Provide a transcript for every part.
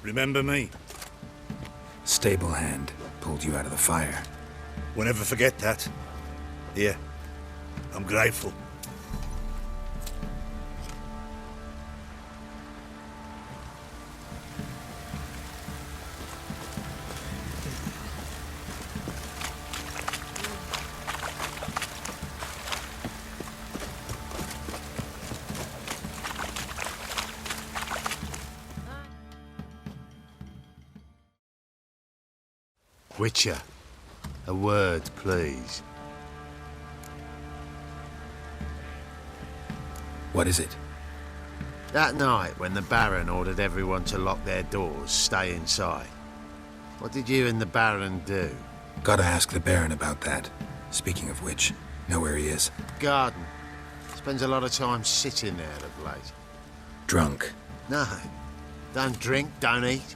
Remember me? Stable hand pulled you out of the fire. We'll never forget that. Here, I'm grateful. Witcher, a word, please. What is it? That night, when the Baron ordered everyone to lock their doors, stay inside, what did you and the Baron do? Gotta ask the Baron about that. Speaking of which, know where he is? Garden. Spends a lot of time sitting there of late. Drunk. No. Don't drink, don't eat.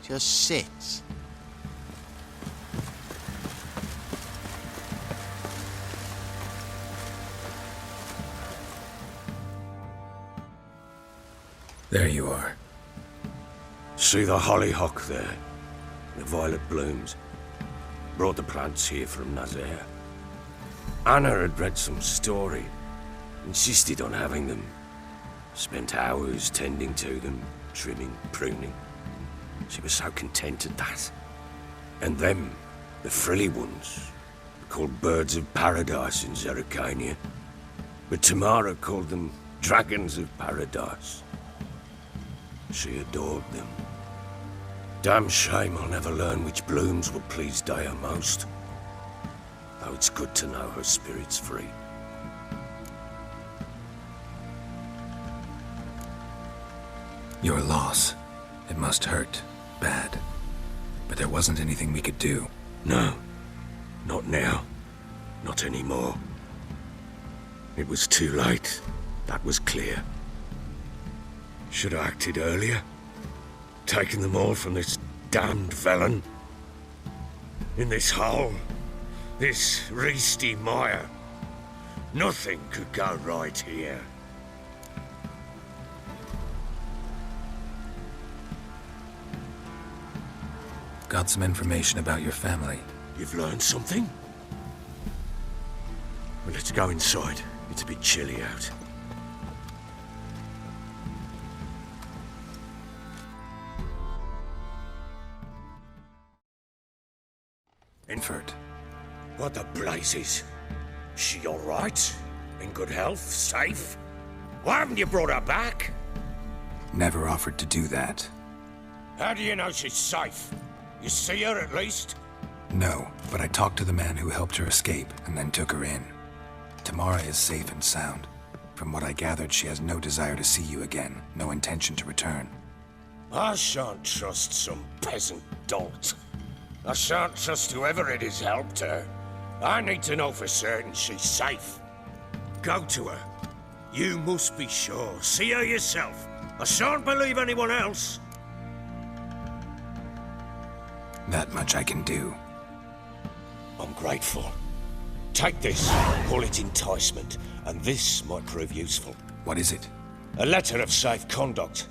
Just sits. There you are. See the hollyhock there? The violet blooms. Brought the plants here from Nazaire. Anna had read some story. Insisted on having them. Spent hours tending to them, trimming, pruning. She was so content at that. And them, the frilly ones, called birds of paradise in Zerrikania. But Tamara called them dragons of paradise. She adored them. Damn shame I'll never learn which blooms would please Dea most. Though it's good to know her spirit's free. Your loss. It must hurt. Bad. But there wasn't anything we could do. No. Not now. Not anymore. It was too late. That was clear. Should have acted earlier. Taken them all from this damned felon. In this hole. This reesty mire. Nothing could go right here. Got some information about your family. You've learned something? Well, let's go inside. It's a bit chilly out. Infert. What the blazes? She all right? In good health? Safe? Why haven't you brought her back? Never offered to do that. How do you know she's safe? You see her at least? No, but I talked to the man who helped her escape and then took her in. Tamara is safe and sound. From what I gathered, she has no desire to see you again, no intention to return. I shan't trust some peasant dolt. I shan't trust whoever it is helped her. I need to know for certain she's safe. Go to her. You must be sure. See her yourself. I shan't believe anyone else. That much I can do. I'm grateful. Take this, call it enticement, and this might prove useful. What is it? A letter of safe conduct.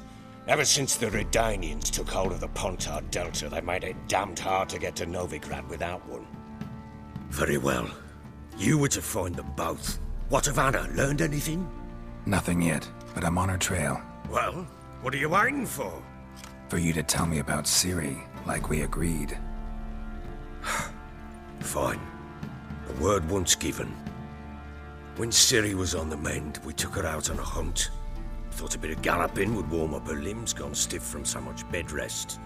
Ever since the Redanians took hold of the Pontard Delta, they made it damned hard to get to Novigrad without one. Very well. You were to find them both. What of Anna? Learned anything? Nothing yet, but I'm on her trail. Well, what are you waiting for? For you to tell me about Ciri, like we agreed. Fine. A word once given. When Ciri was on the mend, we took her out on a hunt. Thought a bit of galloping would warm up her limbs, gone stiff from so much bed rest.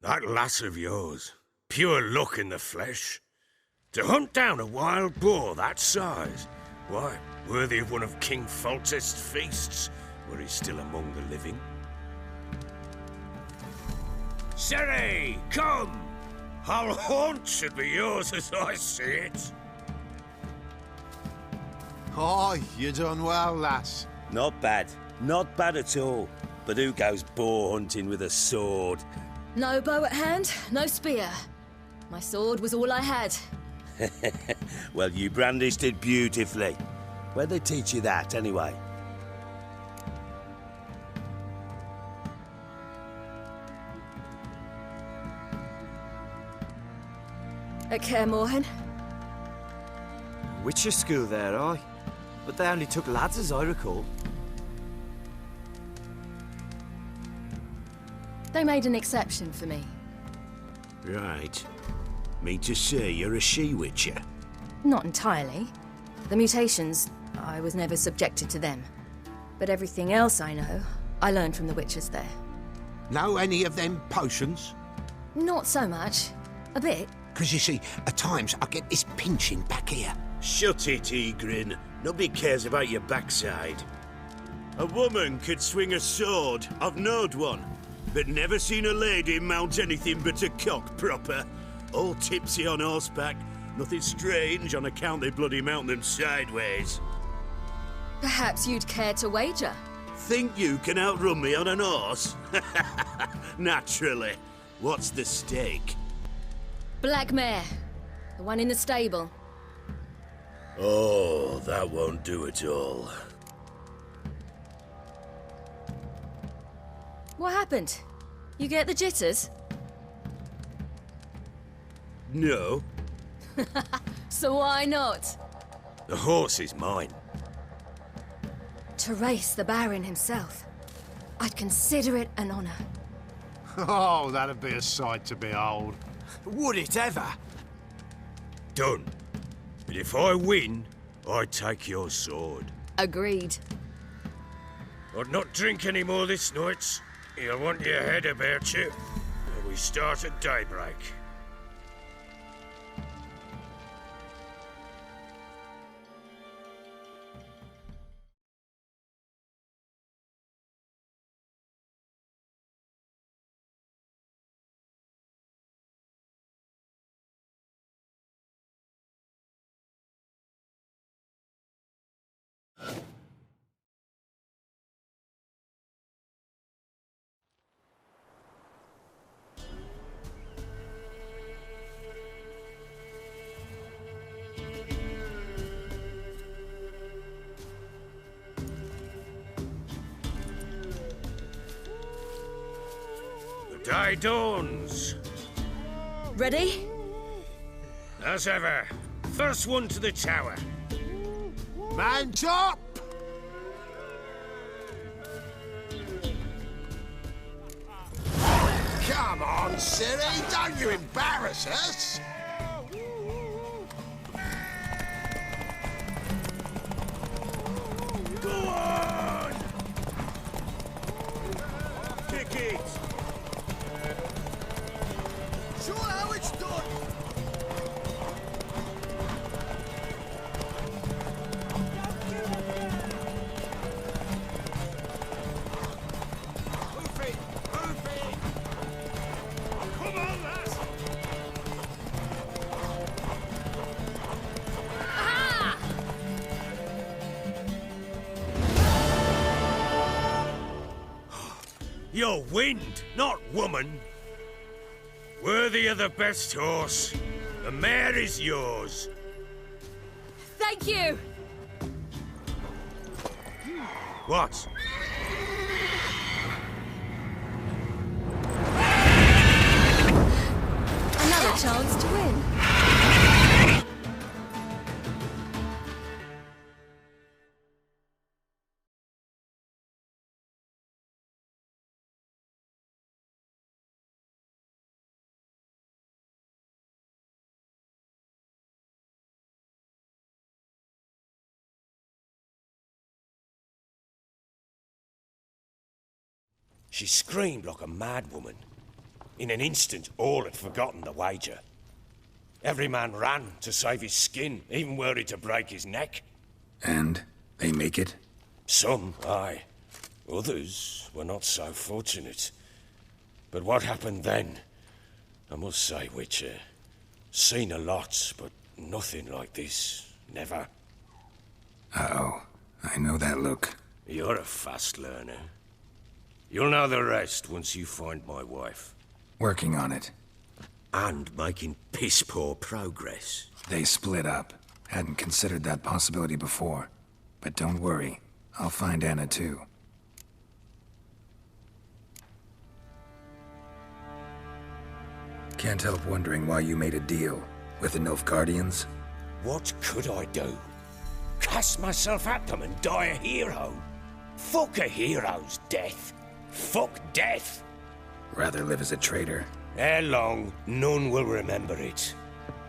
That lass of yours, pure luck in the flesh. To hunt down a wild boar that size, why, worthy of one of King Foltest's feasts, were he still among the living. Ciri, come! Our haunt should be yours as I see it. Oh, you done well, lass. Not bad. Not bad at all. But who goes boar hunting with a sword? No bow at hand, no spear. My sword was all I had. Well, you brandished it beautifully. Where'd they teach you that, anyway? At Kaer Morhen? Witcher school there, aye. But they only took lads, as I recall. They made an exception for me. Right. Mean to say you're a she-witcher? Not entirely. The mutations, I was never subjected to them. But everything else I know, I learned from the witches there. Know any of them potions? Not so much. A bit. 'Cause you see, at times I get this pinching back here. Shut it, Egrin. Nobody cares about your backside. A woman could swing a sword. I've knowed one. But never seen a lady mount anything but a cock proper. All tipsy on horseback. Nothing strange on account they bloody mount them sideways. Perhaps you'd care to wager? Think you can outrun me on an horse? Naturally. What's the stake? Black mare. The one in the stable. Oh, that won't do at all. What happened? You get the jitters? No. So why not? The horse is mine. To race the Baron himself. I'd consider it an honor. Oh, that'd be a sight to behold. Would it ever? Done. But if I win, I take your sword. Agreed. I'd not drink any more this night. You'll want your head about you. And we start at daybreak. The day dawns. Ready? As ever, first one to the tower. Man top! Come on, Siri, don't you embarrass us! Go on! Kick it! Show how it's done! You're wind, not woman. Worthy of the best horse. The mare is yours. Thank you! What? Another chance to win. She screamed like a mad woman. In an instant, all had forgotten the wager. Every man ran to save his skin, even were he to break his neck. And they make it? Some, aye. Others were not so fortunate. But what happened then? I must say, Witcher, seen a lot, but nothing like this. Never. Uh-oh. I know that look. You're a fast learner. You'll know the rest once you find my wife. Working on it. And making piss-poor progress. They split up. Hadn't considered that possibility before. But don't worry, I'll find Anna too. Can't help wondering why you made a deal with the Nilfgaardians. What could I do? Cast myself at them and die a hero? Fuck a hero's death. Fuck death. Rather live as a traitor. Ere long, none will remember it.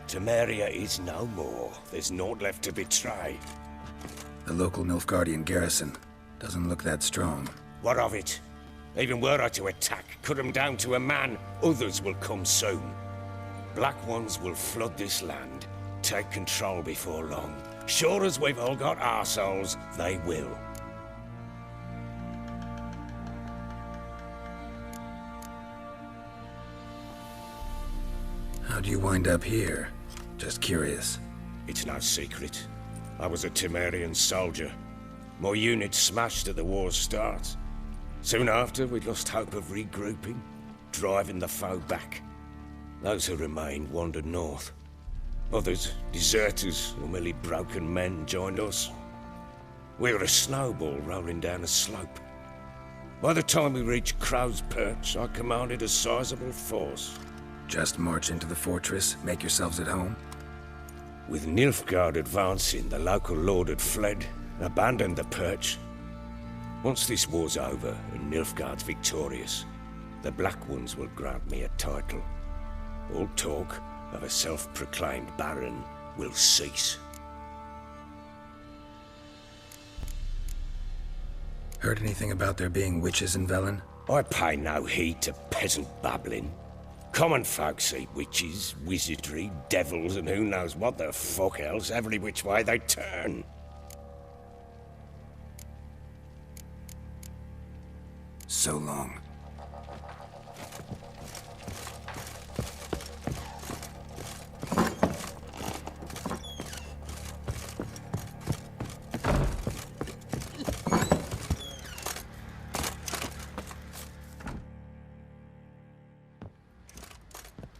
Tamara is no more. There's naught left to betray. The local Nilfgaardian garrison doesn't look that strong. What of it? Even were I to attack, cut them down to a man, others will come soon. Black Ones will flood this land, take control before long. Sure as we've all got arseholes, they will. How'd you wind up here? Just curious. It's no secret. I was a Temerian soldier. My unit smashed at the war's start. Soon after, we lost hope of regrouping, driving the foe back. Those who remained wandered north. Others, deserters or merely broken men, joined us. We were a snowball rolling down a slope. By the time we reached Crow's Perch, I commanded a sizable force. Just march into the fortress, make yourselves at home? With Nilfgaard advancing, the local lord had fled, abandoned the Perch. Once this war's over and Nilfgaard's victorious, the Black Ones will grant me a title. All talk of a self-proclaimed baron will cease. Heard anything about there being witches in Velen? I pay no heed to peasant babbling. Common folk see witches, wizardry, devils, and who knows what the fuck else every which way they turn. So long.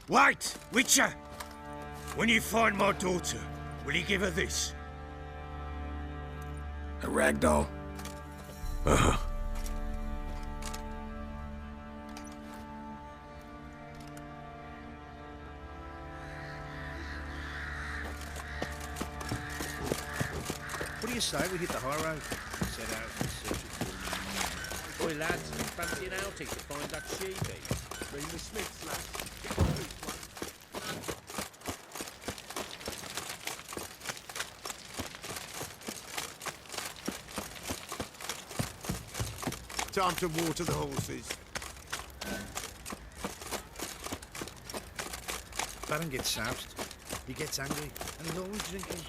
Wait, Witcher! When you find my daughter, will you give her this? A ragdoll? What do you say we hit the high road? Set out in search of Boy, lads, fancy an outing to find that she-bee. Bring the Smiths, lads. Time to water the horses. Baron gets soused. He gets angry, and he's always drinking.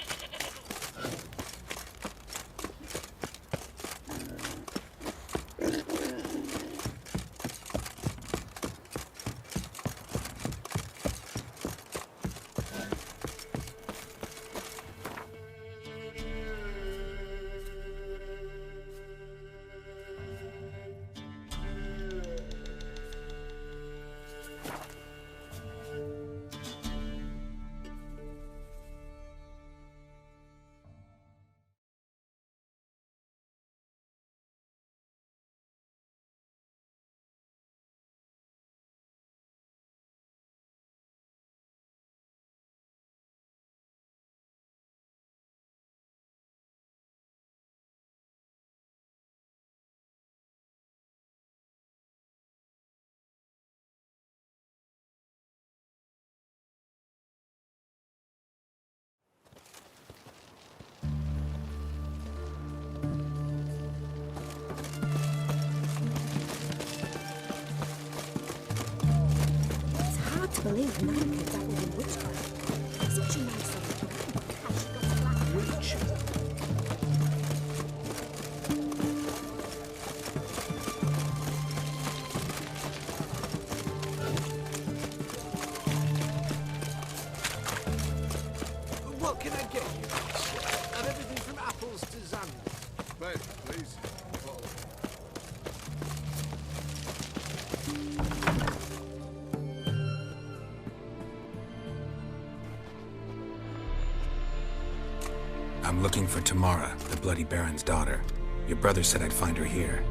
Believe none could dabble in witchcraft. Such a nice old has she got a black witch? What can I get you? And everything from apples to zans. Bread, please. I'm looking for Tamara, the Bloody Baron's daughter. Your brother said I'd find her here.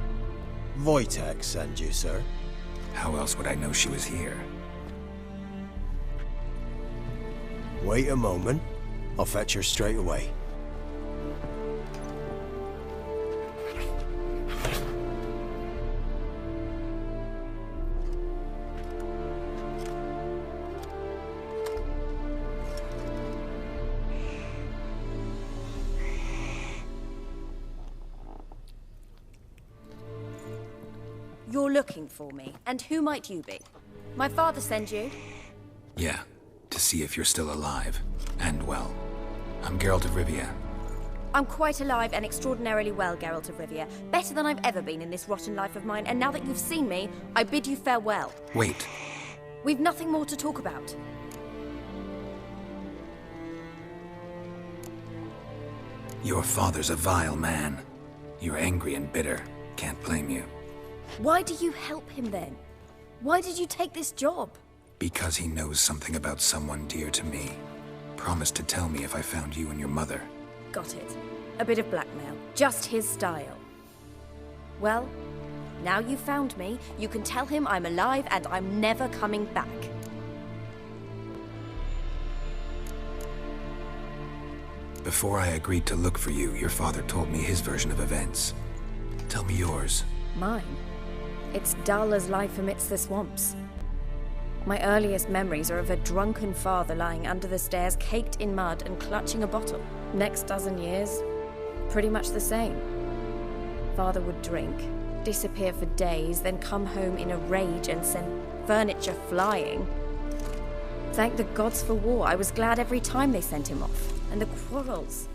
Wojtek sent you, sir. How else would I know she was here? Wait a moment. I'll fetch her straight away. You're looking for me, and who might you be? My father sent you? Yeah, to see if you're still alive. And well. I'm Geralt of Rivia. I'm quite alive and extraordinarily well, Geralt of Rivia. Better than I've ever been in this rotten life of mine, and now that you've seen me, I bid you farewell. Wait. We've nothing more to talk about. Your father's a vile man. You're angry and bitter. Can't blame you. Why do you help him then? Why did you take this job? Because he knows something about someone dear to me. Promised to tell me if I found you and your mother. Got it. A bit of blackmail. Just his style. Well, now you've found me, you can tell him I'm alive and I'm never coming back. Before I agreed to look for you, your father told me his version of events. Tell me yours. Mine? It's dull as life amidst the swamps. My earliest memories are of a drunken father lying under the stairs, caked in mud and clutching a bottle. Next dozen years, pretty much the same. Father would drink, disappear for days, then come home in a rage and send furniture flying. Thank the gods for war. I was glad every time they sent him off. And the quarrels.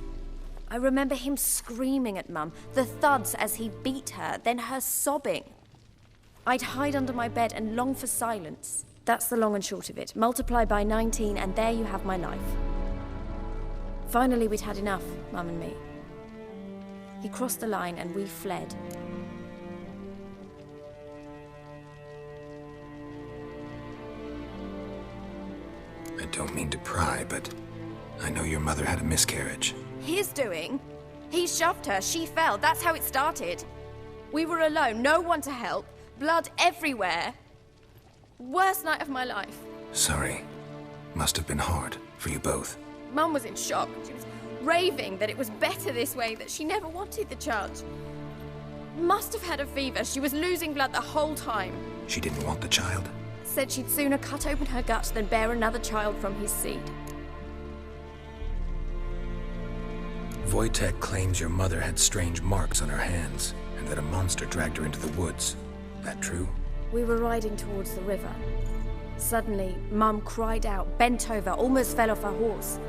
I remember him screaming at Mum, the thuds as he beat her, then her sobbing. I'd hide under my bed and long for silence. That's the long and short of it. Multiply by 19 and there you have my life. Finally, we'd had enough, Mum and me. He crossed the line and we fled. I don't mean to pry, but I know your mother had a miscarriage. His doing? He shoved her, she fell, that's how it started. We were alone, no one to help, blood everywhere. Worst night of my life. Sorry. Must have been hard for you both. Mum was in shock. She was raving that it was better this way, that she never wanted the child. Must have had a fever. She was losing blood the whole time. She didn't want the child? Said she'd sooner cut open her gut than bear another child from his seed. Wojtek claims your mother had strange marks on her hands, and that a monster dragged her into the woods. That true? We were riding towards the river. Suddenly, Mum cried out, bent over, almost fell off her horse.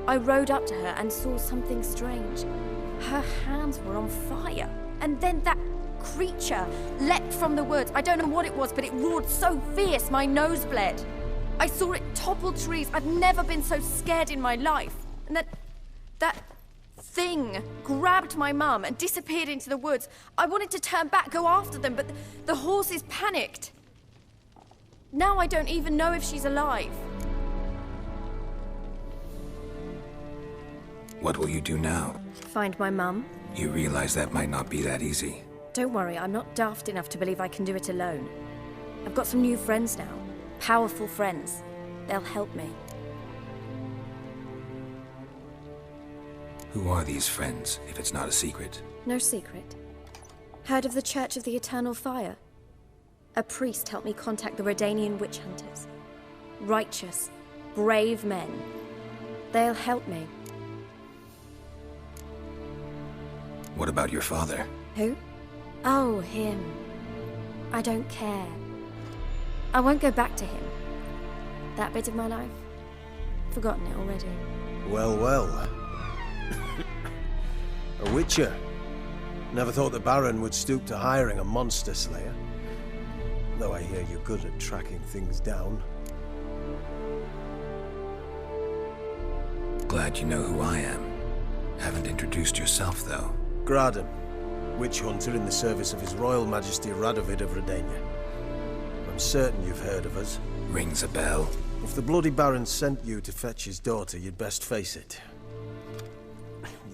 I rode up to her and saw something strange. Her hands were on fire. And then that creature leapt from the woods. I don't know what it was, but it roared so fierce my nose bled. I saw it topple trees. I've never been so scared in my life. And that thing grabbed my mum and disappeared into the woods. I wanted to turn back, go after them, but the horses panicked. Now I don't even know if she's alive. What will you do now? Find my mum. You realize that might not be that easy. Don't worry, I'm not daft enough to believe I can do it alone. I've got some new friends now. Powerful friends. They'll help me. Who are these friends, if it's not a secret? No secret. Heard of the Church of the Eternal Fire? A priest helped me contact the Redanian witch hunters. Righteous, brave men. They'll help me. What about your father? Who? Oh, him. I don't care. I won't go back to him. That bit of my life? Forgotten it already. Well, well. A witcher. Never thought the Baron would stoop to hiring a monster slayer. Though I hear you're good at tracking things down. Glad you know who I am. Haven't introduced yourself, though. Graden, witch hunter in the service of His Royal Majesty Radovid of Redania. I'm certain you've heard of us. Rings a bell. If the Bloody Baron sent you to fetch his daughter, you'd best face it.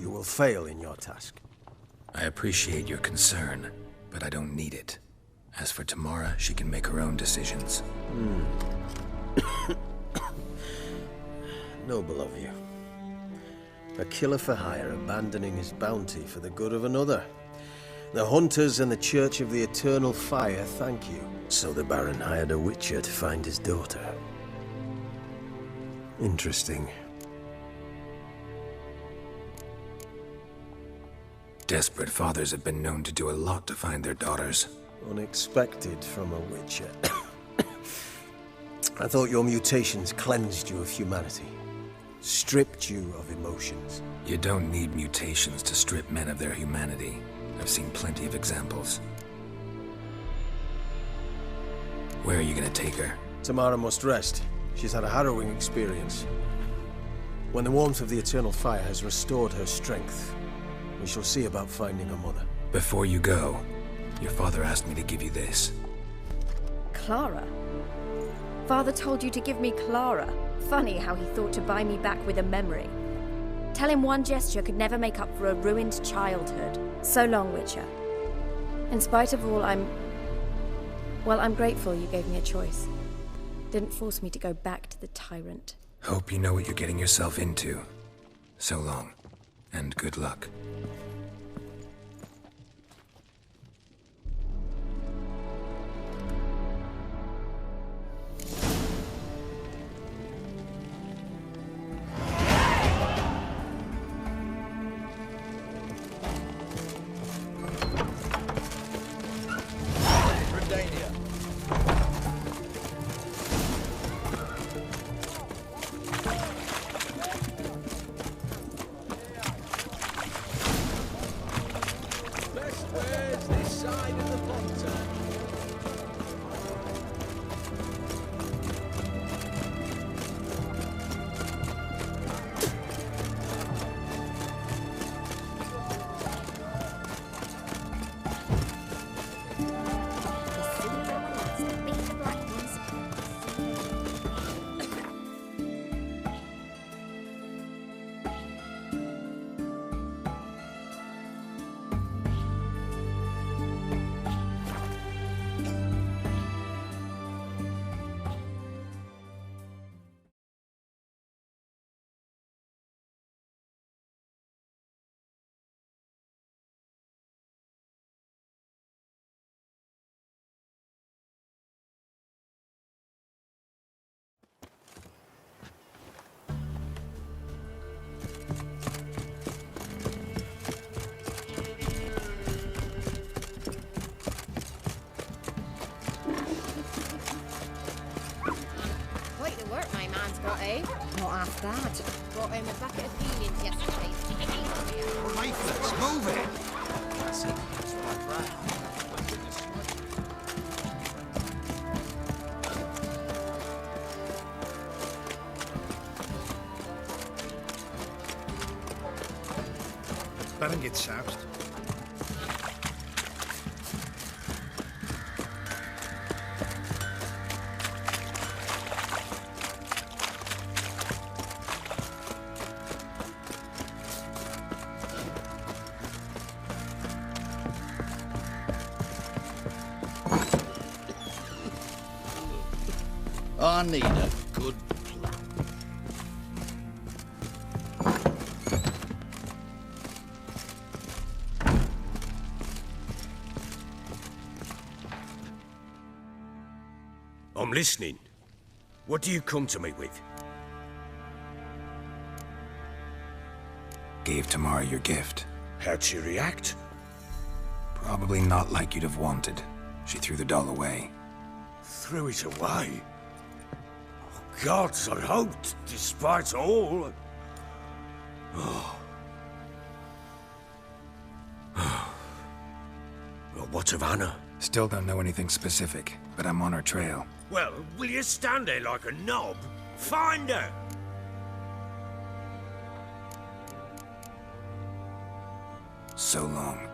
you will fail in your task. I appreciate your concern, but I don't need it. As for Tamara, she can make her own decisions. Noble of you. A killer for hire abandoning his bounty for the good of another. The Hunters and the Church of the Eternal Fire thank you. So the Baron hired a witcher to find his daughter. Interesting. Desperate fathers have been known to do a lot to find their daughters. Unexpected from a witcher. I thought your mutations cleansed you of humanity. Stripped you of emotions. You don't need mutations to strip men of their humanity. I've seen plenty of examples. Where are you gonna take her? Tamara must rest. She's had a harrowing experience. When the warmth of the Eternal Fire has restored her strength, we shall see about finding her mother. Before you go, your father asked me to give you this. Clara? Father told you to give me Clara. Funny how he thought to buy me back with a memory. Tell him one gesture could never make up for a ruined childhood. So long, Witcher. In spite of all, I'm grateful you gave me a choice. Didn't force me to go back to the tyrant. Hope you know what you're getting yourself into. So long, and good luck. Not half bad. Brought home a bucket of peelings yesterday. Leaflets, move it! Better get soused. I need a good plan. I'm listening. What do you come to me with? Gave Tamara your gift. How'd she react? Probably not like you'd have wanted. She threw the doll away. Threw it away? Gods, I hoped, despite all. Oh. Well, what of Anna? Still don't know anything specific, but I'm on her trail. Well, will you stand there like a knob? Find her! So long.